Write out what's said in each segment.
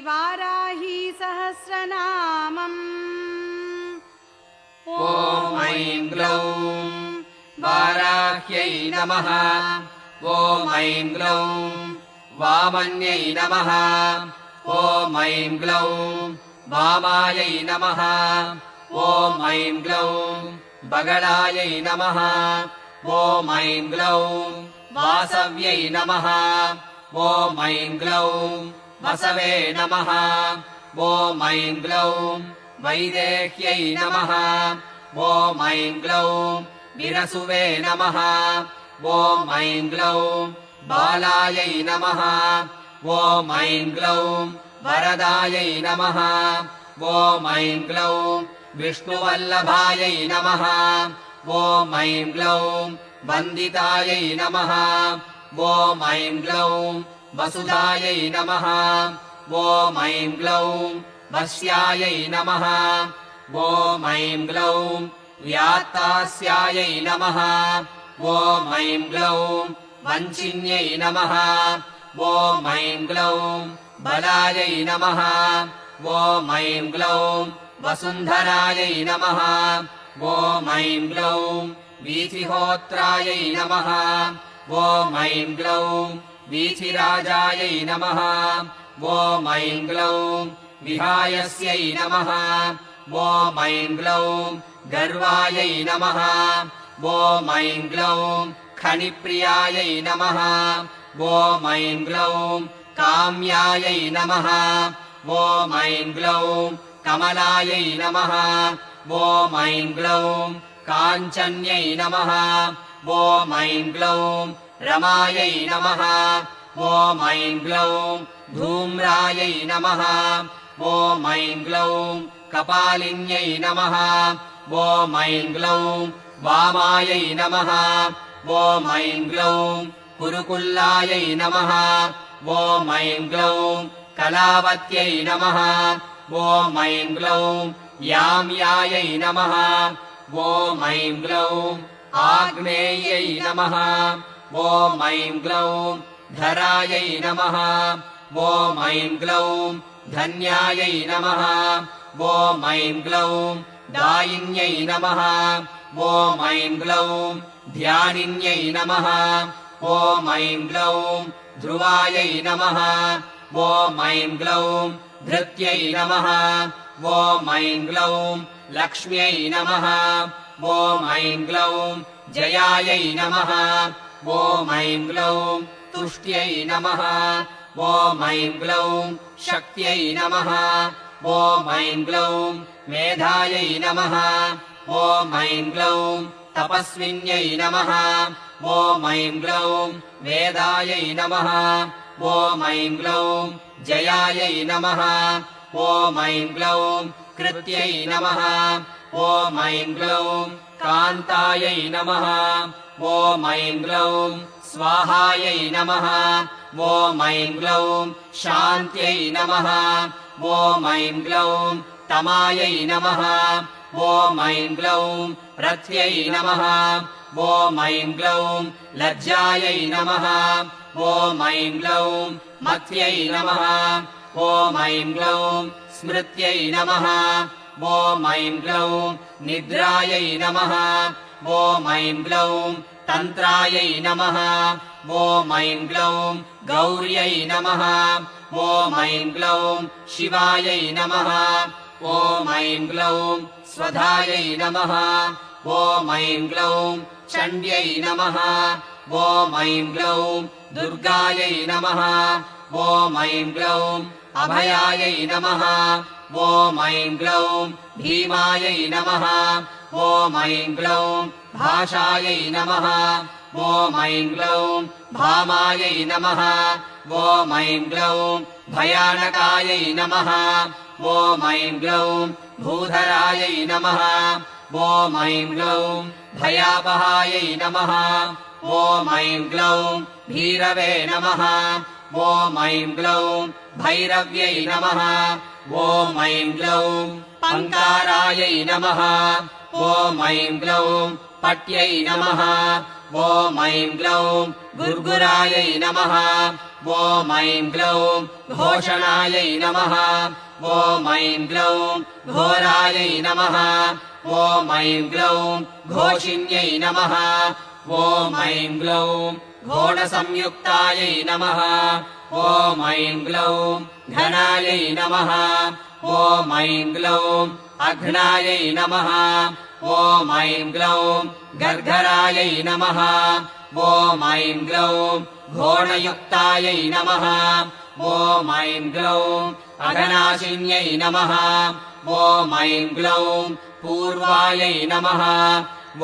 श्रीवाराही सहस्रनामम्। ॐ ऐं ग्लौं वाराह्यै नमः। ॐ ऐं ग्लौं वामन्यै नमः। ॐ ऐं ग्लौं वामायै नमः। ॐ ऐं ग्लौं बगलायै नमः। ॐ ऐं ग्लौं वासव्यै नमः। ॐ ऐं ग्लौं वसवे नमः। ॐ ऐं ग्लौं वैदेह्यै नमः। ॐ ऐं ग्लौं विरसुवे नमः। ॐ ऐं ग्लौं बालायै नमः। ॐ ऐं ग्लौं वरदायै नमः। ॐ ऐं ग्लौं विष्णुवल्लभायै नमः। ॐ ऐं ग्लौं वन्दितायै नमः। ॐ ऐं ग्लौं वसुधायै नमः। ॐ ऐं ग्लौं वश्यायै नमः। ॐ ऐं ग्लौं व्यात्तास्यायै नमः। ॐ ऐं ग्लौं वञ्चिन्यै नमः। ॐ ऐं ग्लौं बलायै नमः। ॐ ऐं ग्लौं वसुन्धरायै नमः। ॐ ऐं ग्लौं वीथिहोत्रायै नमः। ॐ ऐं ग्लौं वीथिराजायै नमः। ॐ ऐं ग्लौं विहायस्यै नमः। ॐ ऐं ग्लौं गर्वायै नमः। ॐ ऐं ग्लौं खनिप्रियायै नमः। ॐ ऐं ग्लौं काम्यायै नमः। ॐ ऐं ग्लौं कमलायै नमः। ॐ ऐं ग्लौं काञ्चन्यै नमः। ॐ ऐं ग्लौं रमायै नमः। ॐ ऐं ग्लौं धूम्रायै नमः। ॐ ऐं ग्लौं कपालिन्यै नमः। ॐ ऐं ग्लौं वामायै नमः। ॐ ऐं ग्लौं कुरुकुल्लायै नमः। ॐ ऐं ग्लौं कलावत्यै नमः। ॐ ऐं ग्लौं याम्यायै नमः। ॐ ऐं ग्लौं आग्नेयै नमः। ॐ ऐं ग्लौं धरायै नमः। ॐ ऐं ग्लौं धन्यायै नमः। ॐ ऐं ग्लौं दायिन्यै नमः। ॐ ऐं ग्लौं ध्यानिन्यै नमः। ॐ ऐं ग्लौं ध्रुवायै नमः। ॐ ऐं ग्लौं धृत्यै नमः। ॐ ऐं ग्लौं लक्ष्म्यै नमः। ॐ ऐं ग्लौं जयायै नमः। ॐ ऐं ग्लौं तुष्ट्यै नमः। ॐ ऐं ग्लौं शक्त्यै नमः। ॐ ऐं ग्लौं मेधायै नमः। ॐ ऐं ग्लौं तपस्विन्यै नमः। ॐ ऐं ग्लौं वेदायै नमः। ॐ ऐं ग्लौं जयायै नमः। ॐ ऐं ग्लौं कृत्यै नमः। ॐ ऐं ग्लौं कान्तायै नमः। ॐ ऐं ग्लौं स्वाहायै नमः। ॐ ऐं ग्लौं शान्त्यै नमः। ॐ ऐं ग्लौं तमायै नमः। ॐ ऐं ग्लौं रथ्यै नमः। ॐ ऐं ग्लौं लज्जायै नमः। ॐ ऐं ग्लौं मत्यै नमः। ॐ ऐं ग्लौं स्मृत्यै नमः। ॐ ऐं ग्लौं निद्रायै नमः। ॐ ऐं ग्लौं तन्त्रायै नमः। ॐ ऐं ग्लौं गौर्यै नमः। ॐ ऐं ग्लौं शिवायै नमः। ॐ ऐं ग्लौं स्वधायै नमः। ॐ ऐं ग्लौं चण्ड्यै नमः। ॐ ऐं ग्लौं दुर्गायै नमः। ॐ ऐं ग्लौं अभयायै नमः। ॐ ऐं ग्लौं भीमायै नमः। ॐ ऐं ग्लौं भाषायै नमः। ॐ ऐं ग्लौं भामायै नमः। ॐ ऐं ग्लौं भयानकायै नमः। ॐ ऐं ग्लौं भूधरायै नमः। ॐ ऐं ग्लौं भयापहायै नमः। ॐ ऐं ग्लौं भीरवे नमः। ॐ ऐं ग्लौं भैरव्यै नमः। ॐ ऐं ग्लौं पङ्कारायै नमः। ॐ ऐं ग्लौं पट्यै नमः। ॐ ऐं ग्लौं गुर्गुरायै नमः ॐ ऐं ग्लौं घोषणायै नमः ॐ ऐं ग्लौं घोरायै नमः ॐ ऐं ग्लौं घोषिण्यै नमः ॐ ऐं ग्लौं घोणसंयुक्तायै नमः ॐ ऐं ग्लौं घनायै नमः ॐ ऐं ग्लौं अघ्नायै नमः ॐ ऐं ग्लौं गर्गरायै नमः ॐ ऐं ग्लौं घोणयुक्तायै नमः ॐ ऐं ग्लौं अघनाशिन्यै नमः ॐ ऐं ग्लौं पूर्वायै नमः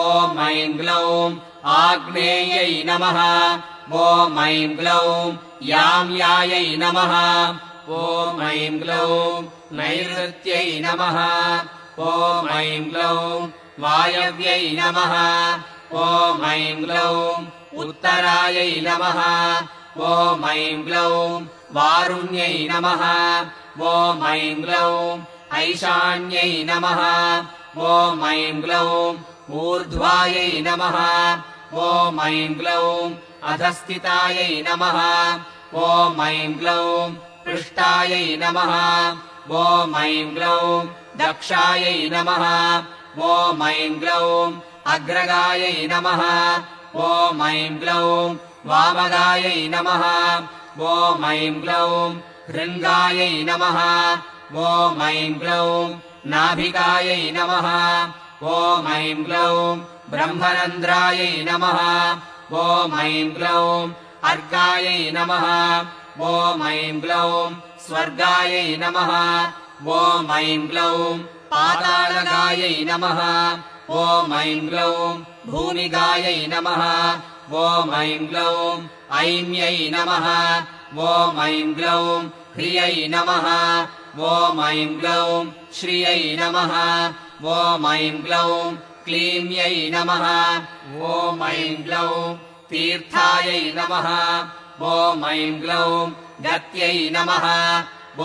ॐ ऐं ग्लौं आग्नेयै नमः ॐ ऐं ग्लौं याम्यायै नमः ॐ ऐं ग्लौं नैऋत्यै नमः ॐ ऐं ग्लौं वायव्यै नमः ॐ ऐं ग्लौं उत्तरायै नमः ॐ ऐं ग्लौं वारुण्यै नमः ॐ ऐं ग्लौं ऐशान्यै नमः ॐ ऐं ग्लौं ऊर्ध्वायै नमः ॐ ऐं ग्लौं अधस्थितायै नमः ॐ ऐं ग्लौं पृष्ठायै नमः ॐ ऐं ग्लौं दक्षायै नमः ॐ ऐं ग्लौं अग्रगायै नमः ॐ ऐं ग्लौं वामगायै नमः ॐ ऐं ग्लौं हृङ्गायै नमः ॐ ऐं ग्लौं नाभिकायै नमः ॐ ऐं ग्लौं ब्रह्मरन्ध्रायै नमः ॐ ऐं ग्लौं अर्कायै नमः ॐ ऐं ग्लौं स्वर्गायै नमः ॐ ऐं ग्लौं पातालगायै नमः ॐ ऐं ग्लौं भूमिगायै नमः ॐ ऐं ग्लौं ऐम्यै नमः ॐ ऐं ग्लौं ह्रियै नमः ॐ ऐं ग्लौं श्रियै नमः ॐ ऐं ग्लौं क्लीम्यै नमः ॐ ऐं ग्लौं तीर्थायै नमः ॐ ऐं ग्लौं गत्यै नमः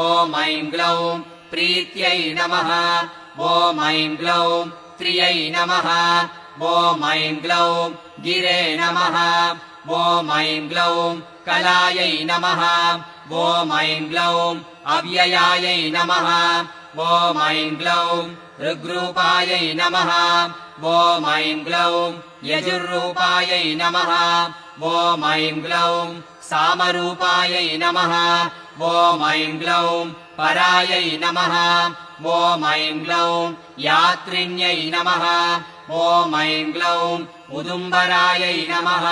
ॐ ऐं ग्लौं प्रीत्यै नमः ॐ ऐं ग्लौं त्रियै नमः ॐ ऐं ग्लौं गिरे नमः ॐ ऐं ग्लौं कलायै नमः ॐ ऐं ग्लौं अव्ययायै नमः ॐ ऐं ग्लौं ऋग्रूपायै नमः ॐ ऐं ग्लौं यजुर्रूपायै नमः ॐ ऐं ग्लौं सामरूपायै नमः ॐ ऐं ग्लौं परायै नमः ॐ ऐं ग्लौं यात्रिण्यै नमः ॐ ऐं ग्लौं उदुम्बरायै नमः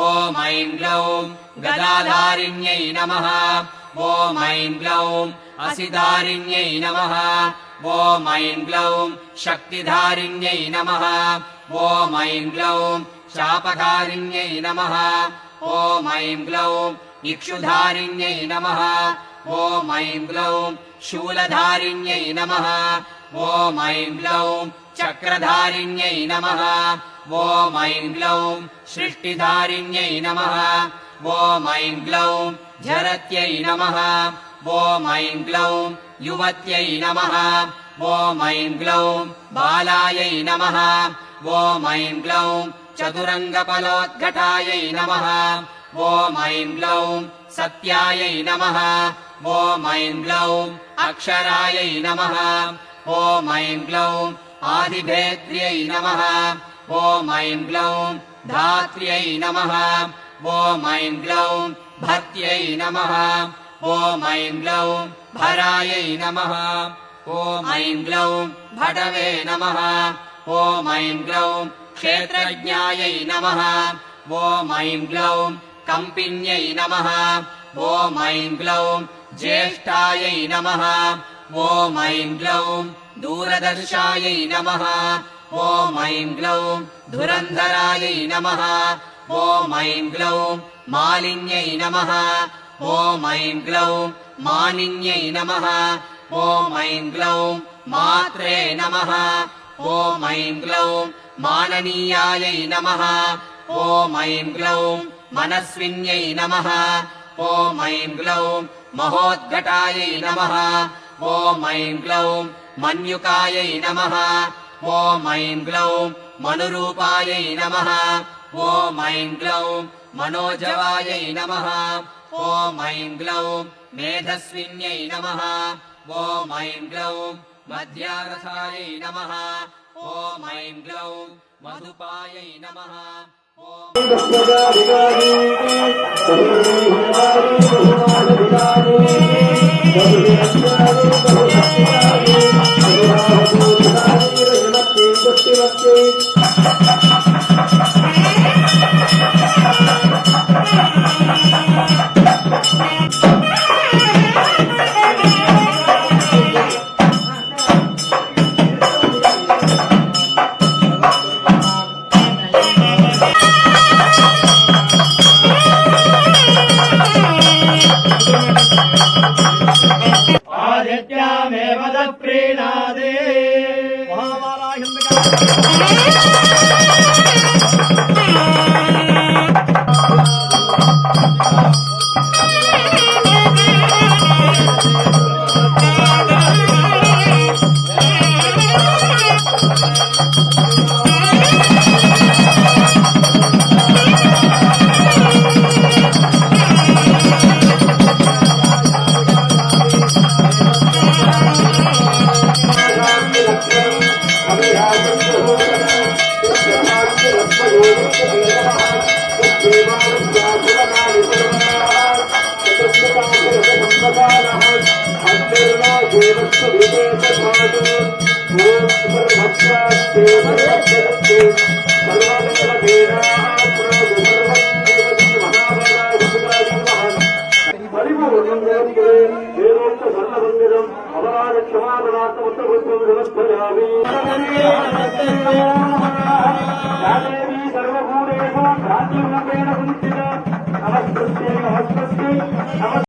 ॐ ऐं ग्लौं गदाधारिण्यै नमः ॐ ऐं ग्लौं असिधारिण्यै नमः ॐ ऐं ग्लौं शक्तिधारिण्यै नमः ॐ ऐं ग्लौं शापकारिण्यै नमः ॐ ऐं ग्लौं इक्षुधारिण्यै नमः ॐ ऐं ग्लौं शूलधारिण्यै नमः ॐ ऐं ग्लौं चक्रधारिण्यै नमः ॐ ऐं ग्लौं सृष्टिधारिण्यै नमः ॐ ऐं ग्लौं झरत्यै नमः ॐ ऐं ग्लौं युवत्यै नमः ॐ ऐं ग्लौं बालायै नमः ॐ ऐं ग्लौं चतुरङ्गफलोद्घटायै नमः ॐ ऐं ग्लौं सत्यायै नमः ॐ ऐं ग्लौं अक्षरायै नमः ॐ ऐं ग्लौं आदिभेद्र्यै नमः ॐ ऐं ग्लौं धात्र्यै नमः ॐ ऐं ग्लौं भर्त्यै नमः ॐ ऐं ग्लौं भरायै नमः ॐ ऐं ग्लौं भटवे नमः ॐ ऐं ग्लौं क्षेत्रज्ञायै नमः ॐ ऐं ग्लौं कम्पिन्यै नमः ॐ ऐं ग्लौं ज्येष्ठायै नमः ॐ ऐं ग्लौं दूरदर्शायै नमः ॐ ऐं ग्लौं धुरन्धरायै नमः ॐ ऐं ग्लौं मालिन्यै नमः ॐ ऐं ग्लौं मानिन्यै नमः ॐ ऐं ग्लौं मात्रे नमः ॐ ऐं ग्लौं माननीयायै नमः ॐ ऐं ग्लौं मनस्विन्यै नमः ॐ ऐं ग्लौं महोद्घटायै नमः ॐ ऐं ग्लौं मन्युकायै नमः ॐ ऐं ग्लौं मनुरूपायै नमः ॐ ऐं ग्लौं मनोजवायै नमः ॐ ऐं ग्लौं मेधस्विन्यै नमः ॐ ऐं ग्लौं मध्यारथायै नमः ॐ ऐं ग्लौं मधुपायै नमः आदित्यामेव प्रीणादे सर्वभूतेषु